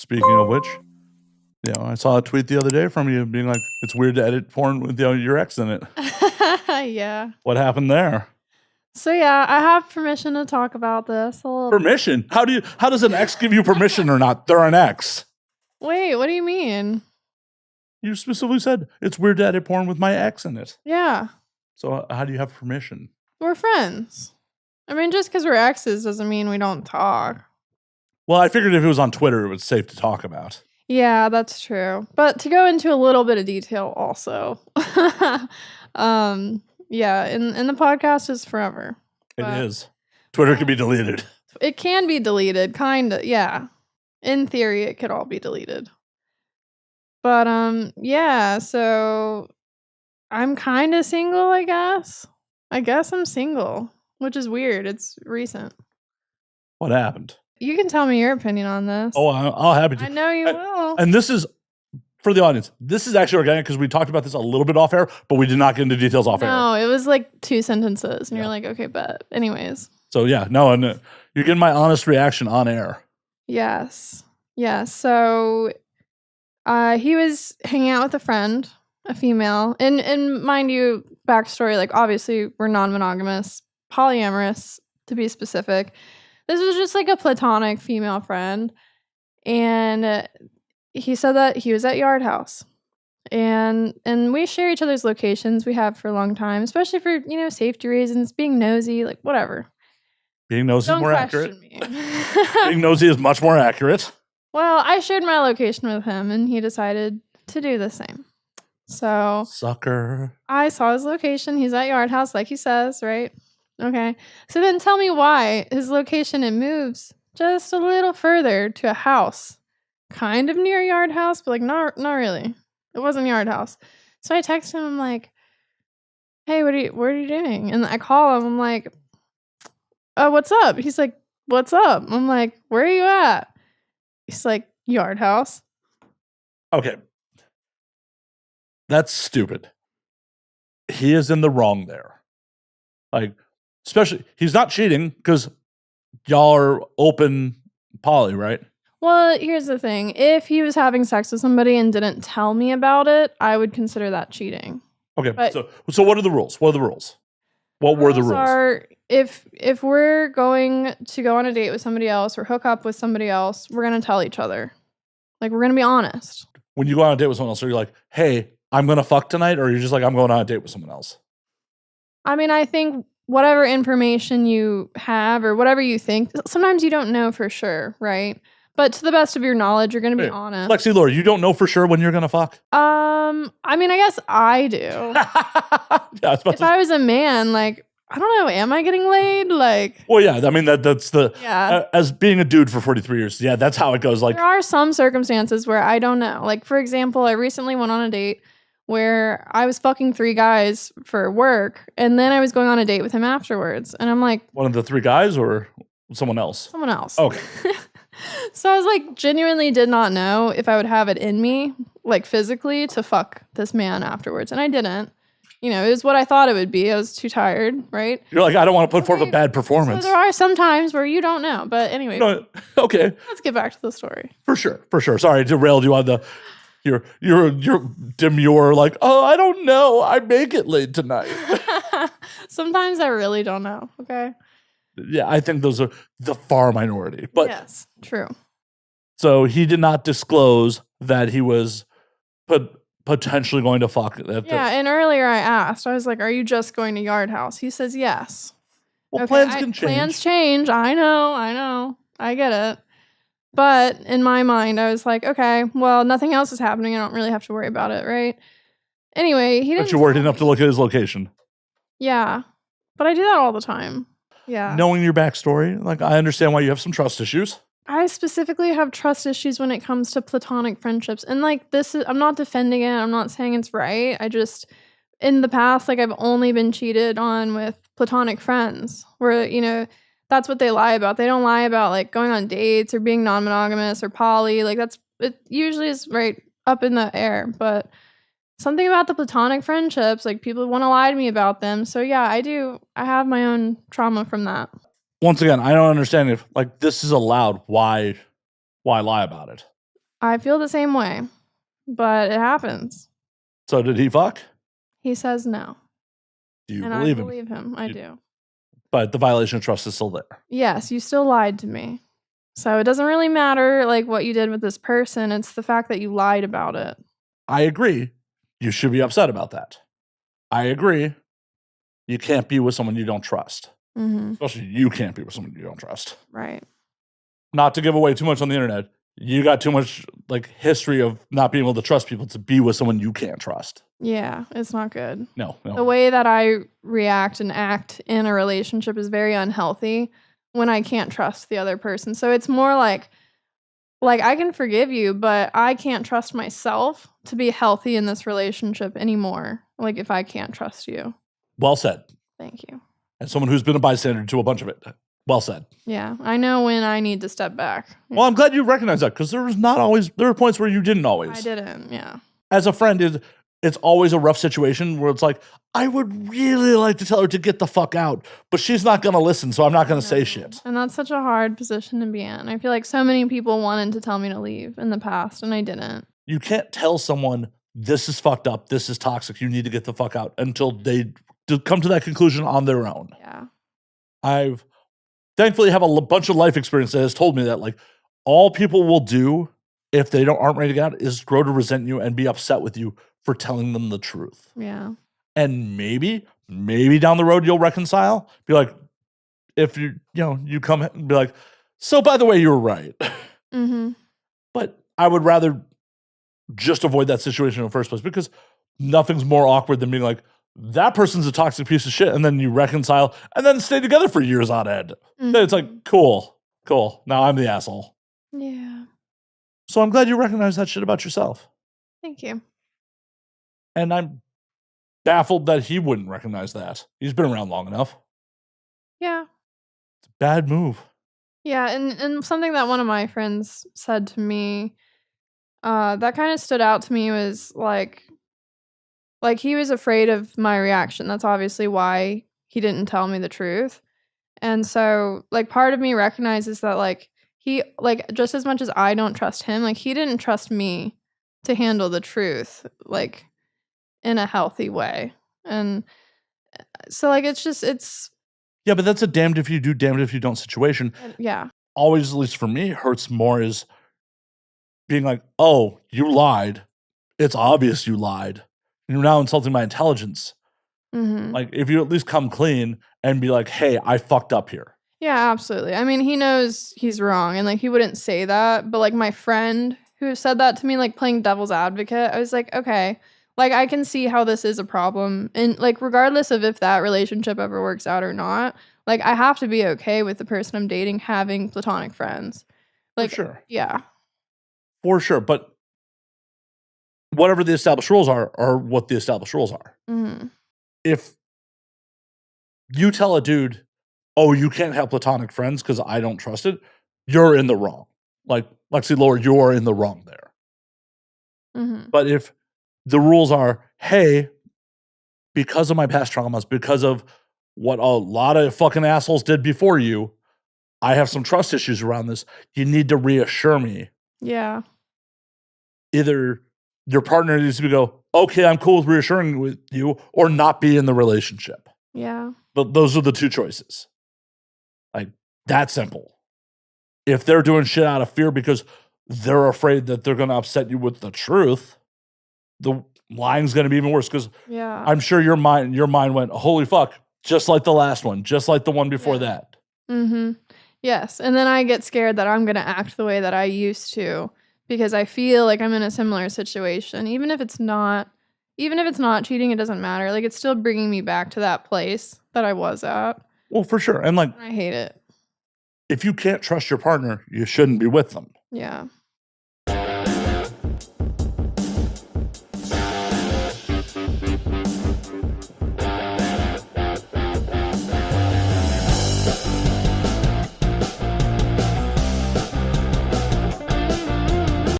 Speaking of which, I saw a tweet the other day from you being like, it's weird to edit porn with your ex in it. Yeah. What happened there? So yeah, I have permission to talk about this a little. Permission? How does an ex give you permission or not? They're an ex. Wait, what do you mean? You specifically said it's weird to edit porn with my ex in it. Yeah. So how do you have permission? We're friends. I mean, just because we're exes doesn't mean we don't talk. Well, I figured if it was on Twitter, it was safe to talk about. Yeah, that's true. But to go into a little bit of detail also. Yeah, and the podcast is forever. It is. Twitter can be deleted. It can be deleted, kind of, yeah. In theory, it could all be deleted. But, yeah, so I'm kind of single, I guess. I guess I'm single, which is weird. It's recent. What happened? You can tell me your opinion on this. Oh, I'll happy to. I know you will. And this is, for the audience, this is actually organic because we talked about this a little bit off air, but we did not get into details off air. No, it was like 2 sentences, and you're like, okay, but anyways. So yeah, no, and you're getting my honest reaction on air. Yes. Yeah, so he was hanging out with a friend, a female, and mind you, backstory, like obviously we're non-monogamous, polyamorous to be specific. This was just like a platonic female friend, and he said that he was at Yard House, and we share each other's locations. We have for a long time, especially for safety reasons, being nosy, like whatever. Being nosy Don't is more question accurate. Me. Being nosy is much more accurate. Well, I shared my location with him, and he decided to do the same. So sucker. I saw his location. He's at Yard House, like he says, right? Okay. So then tell me why his location, it moves just a little further to a house. Kind of near Yard House, but like not really. It wasn't Yard House. So I text him, I'm like, hey, what are you doing? And I call him, I'm like, what's up? He's like, what's up? I'm like, where are you at? He's like, Yard House. Okay. That's stupid. He is in the wrong there. Like, especially, he's not cheating because y'all are open poly, right? Well, here's the thing. If he was having sex with somebody and didn't tell me about it, I would consider that cheating. Okay, but so what are the rules? What are the rules? What were the rules? Are, if we're going to go on a date with somebody else or hook up with somebody else, we're going to tell each other. Like, we're going to be honest. When you go on a date with someone else, are you like, hey, I'm going to fuck tonight? Or are you just like, I'm going on a date with someone else? I mean, I think whatever information you have or whatever you think, sometimes you don't know for sure, right? But to the best of your knowledge, you're going to be honest. Lexi, Laura, you don't know for sure when you're going to fuck? I mean, I guess I do. Yeah, if I was a man, like, I don't know, am I getting laid? Like, well, yeah, I mean, that's the, as being a dude for 43 years, yeah, that's how it goes. Like, there are some circumstances where I don't know. Like, for example, I recently went on a date where I was fucking 3 guys for work, and then I was going on a date with him afterwards. And I'm like, one of the 3 guys or someone else? Someone else. Okay. So I was like, genuinely did not know if I would have it in me, like physically, to fuck this man afterwards. And I didn't. It was what I thought it would be. I was too tired, right? You're like, I don't want to put forth a bad performance. So there are some times where you don't know. But anyway. No, okay. Let's get back to the story. For sure. Sorry, I derailed you on the... You're demure, like, oh, I don't know. I may get laid tonight. Sometimes I really don't know, okay? Yeah, I think those are the far minority. But yes, true. So he did not disclose that he was potentially going to fuck. And earlier I asked, I was like, are you just going to Yard House? He says yes. Well, okay, plans can change. Plans change. I know. I get it. But in my mind, I was like, okay, well, nothing else is happening. I don't really have to worry about it, right? Anyway, he didn't. But you worried enough to look at his location. Yeah. But I do that all the time. Yeah. Knowing your backstory, like, I understand why you have some trust issues. I specifically have trust issues when it comes to platonic friendships. And like, I'm not defending it. I'm not saying it's right. I just, in the past, like, I've only been cheated on with platonic friends where, that's what they lie about. They don't lie about like going on dates or being non-monogamous or poly. Like, it usually is right up in the air. But something about the platonic friendships, like, people want to lie to me about them. So yeah, I have my own trauma from that. Once again, I don't understand if, like, this is allowed. Why lie about it? I feel the same way, but it happens. So did he fuck? He says no. Do you And believe I him? believe him. I do. But the violation of trust is still there. Yes, you still lied to me. So it doesn't really matter like what you did with this person. It's the fact that you lied about it. I agree. You should be upset about that. I agree. You can't be with someone you don't trust. Especially you can't be with someone you don't trust. Right. Not to give away too much on the internet. You got too much like history of not being able to trust people to be with someone you can't trust. Yeah, it's not good. No. The way that I react and act in a relationship is very unhealthy when I can't trust the other person. So it's more like I can forgive you, but I can't trust myself to be healthy in this relationship anymore. Like if I can't trust you. Well said. Thank you. And someone who's been a bystander to a bunch of it. Well said. Yeah, I know when I need to step back. Well, I'm glad you recognize that because there were points where you didn't always. I didn't, yeah. As a friend, it's always a rough situation where it's like, I would really like to tell her to get the fuck out, but she's not going to listen, so I'm not going to say shit. And that's such a hard position to be in. I feel like so many people wanted to tell me to leave in the past, and I didn't. You can't tell someone, this is fucked up, this is toxic, you need to get the fuck out, until they come to that conclusion on their own. Yeah. I've thankfully have a bunch of life experience that has told me that like all people will do if they aren't ready to get out is grow to resent you and be upset with you for telling them the truth. Yeah. And maybe down the road you'll reconcile. Be like, if you come and be like, so by the way, you were right. But I would rather just avoid that situation in the first place because nothing's more awkward than being like, that person's a toxic piece of shit, and then you reconcile and then stay together for years on end. Then it's like, cool. Now I'm the asshole. Yeah. So I'm glad you recognize that shit about yourself. Thank you. And I'm baffled that he wouldn't recognize that. He's been around long enough. Yeah. It's a bad move. Yeah, and something that one of my friends said to me, that kind of stood out to me was like he was afraid of my reaction. That's obviously why he didn't tell me the truth. And so like part of me recognizes that like he like just as much as I don't trust him, like he didn't trust me to handle the truth like in a healthy way. And so like it's yeah, but that's a damned if you do, damned if you don't situation. Yeah. Always, at least for me, hurts more is being like, oh, you lied. It's obvious you lied. You're now insulting my intelligence. Like, if you at least come clean and be like, hey, I fucked up here. Yeah, absolutely. I mean, he knows he's wrong, and, like, he wouldn't say that, but, like, my friend who said that to me, like, playing devil's advocate, I was like, okay, like, I can see how this is a problem, and, like, regardless of if that relationship ever works out or not, like, I have to be okay with the person I'm dating having platonic friends. Like, For sure. Yeah. For sure, but whatever the established rules are what the established rules are. If you tell a dude, oh, you can't have platonic friends because I don't trust it, you're in the wrong. Like, Lexi Lord, you're in the wrong there. But if the rules are, hey, because of my past traumas, because of what a lot of fucking assholes did before you, I have some trust issues around this. You need to reassure me. Yeah. Either your partner needs to go, okay, I'm cool with reassuring with you, or not be in the relationship. Yeah. But those are the two choices. Like, that simple. If they're doing shit out of fear because they're afraid that they're going to upset you with the truth, the lying's going to be even worse. Because I'm sure your mind went, holy fuck, just like the last one, just like the one before that. Yes. And then I get scared that I'm going to act the way that I used to because I feel like I'm in a similar situation. Even if it's not cheating, it doesn't matter. Like, it's still bringing me back to that place that I was at. Well, for sure. And like, I hate it. If you can't trust your partner, you shouldn't be with them. Yeah.